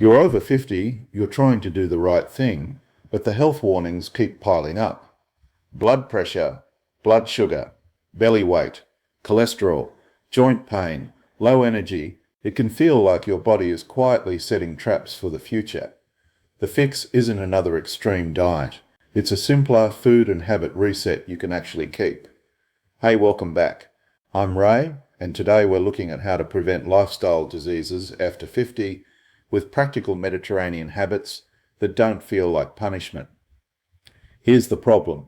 You're over 50, you're trying to do the right thing, but the health warnings keep piling up. Blood pressure, blood sugar, belly weight, cholesterol, joint pain, low energy. It can feel like your body is quietly setting traps for the future. The fix isn't another extreme diet. It's a simpler food and habit reset you can actually keep. Hey, welcome back. I'm Ray, and today we're looking at how to prevent lifestyle diseases after 50 with practical Mediterranean habits that don't feel like punishment. Here's the problem.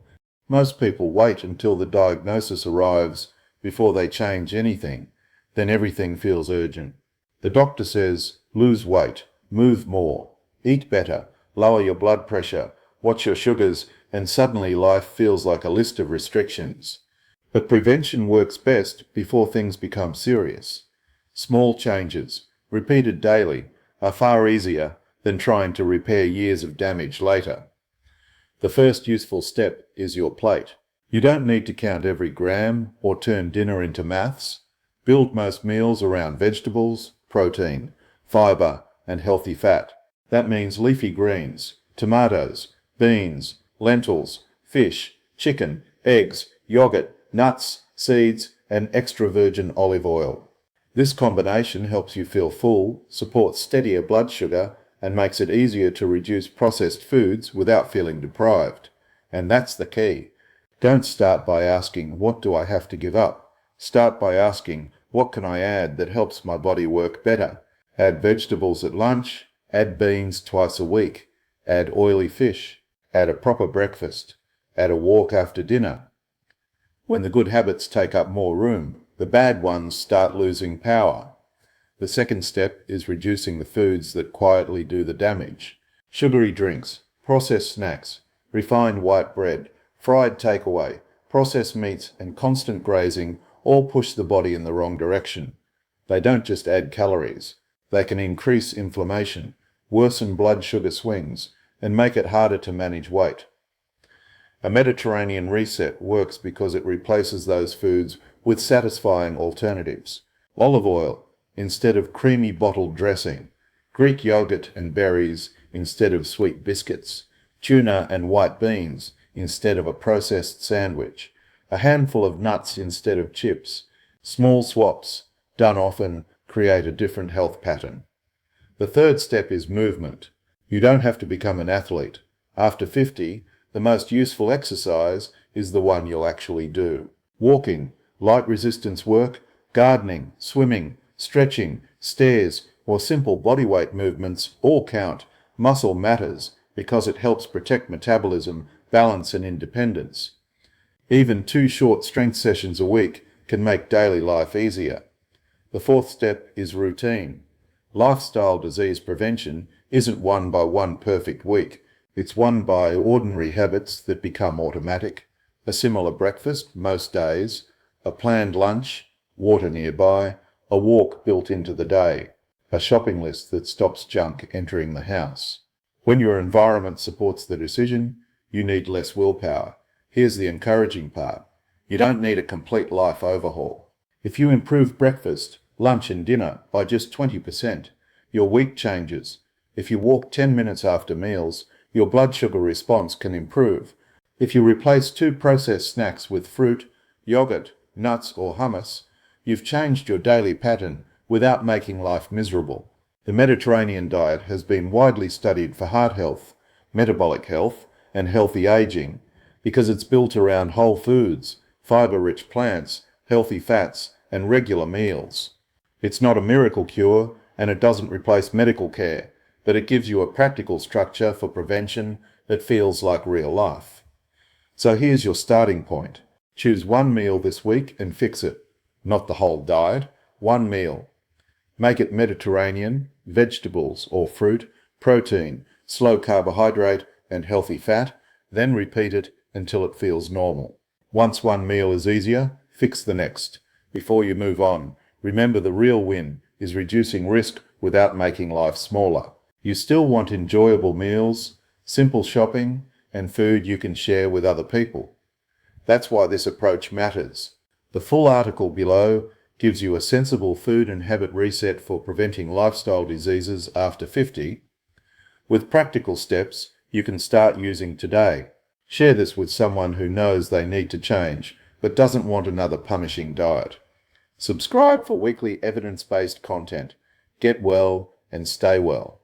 Most people wait until the diagnosis arrives before they change anything. Then everything feels urgent. The doctor says, lose weight, move more, eat better, lower your blood pressure, watch your sugars, and suddenly life feels like a list of restrictions. But prevention works best before things become serious. Small changes, repeated daily, are far easier than trying to repair years of damage later. The first useful step is your plate. You don't need to count every gram or turn dinner into maths. Build most meals around vegetables, protein, fibre, and healthy fat. That means leafy greens, tomatoes, beans, lentils, fish, chicken, eggs, yogurt, nuts, seeds, and extra virgin olive oil. This combination helps you feel full, supports steadier blood sugar, and makes it easier to reduce processed foods without feeling deprived. And that's the key. Don't start by asking, what do I have to give up? Start by asking, what can I add that helps my body work better? Add vegetables at lunch, add beans twice a week, add oily fish, add a proper breakfast, add a walk after dinner. When the good habits take up more room, the bad ones start losing power. The second step is reducing the foods that quietly do the damage. Sugary drinks, processed snacks, refined white bread, fried takeaway, processed meats, and constant grazing all push the body in the wrong direction. They don't just add calories. They can increase inflammation, worsen blood sugar swings, and make it harder to manage weight. A Mediterranean reset works because it replaces those foods with satisfying alternatives. Olive oil instead of creamy bottled dressing, Greek yogurt and berries instead of sweet biscuits, tuna and white beans instead of a processed sandwich, a handful of nuts instead of chips. Small swaps, done often, create a different health pattern. The third step is movement. You don't have to become an athlete. After 50, the most useful exercise is the one you'll actually do. Walking, light resistance work, gardening, swimming, stretching, stairs, or simple bodyweight movements all count. Muscle matters because it helps protect metabolism, balance, and independence. Even 2 short strength sessions a week can make daily life easier. The fourth step is routine. Lifestyle disease prevention isn't won by one perfect week. It's won by ordinary habits that become automatic. A similar breakfast most days, a planned lunch, water nearby, a walk built into the day, a shopping list that stops junk entering the house. When your environment supports the decision, you need less willpower. Here's the encouraging part. You don't need a complete life overhaul. If you improve breakfast, lunch and dinner by just 20%, your week changes. If you walk 10 minutes after meals, your blood sugar response can improve. If you replace 2 processed snacks with fruit, yogurt, nuts, or hummus, you've changed your daily pattern without making life miserable. The Mediterranean diet has been widely studied for heart health, metabolic health, and healthy aging because it's built around whole foods, fiber-rich plants, healthy fats, and regular meals. It's not a miracle cure, and it doesn't replace medical care, but it gives you a practical structure for prevention that feels like real life. So here's your starting point. Choose one meal this week and fix it. Not the whole diet, one meal. Make it Mediterranean, vegetables or fruit, protein, slow carbohydrate, and healthy fat, then repeat it until it feels normal. Once one meal is easier, fix the next. Before you move on, remember the real win is reducing risk without making life smaller. You still want enjoyable meals, simple shopping, and food you can share with other people. That's why this approach matters. The full article below gives you a sensible food and habit reset for preventing lifestyle diseases after 50, with practical steps you can start using today. Share this with someone who knows they need to change but doesn't want another punishing diet. Subscribe for weekly evidence-based content. Get well and stay well.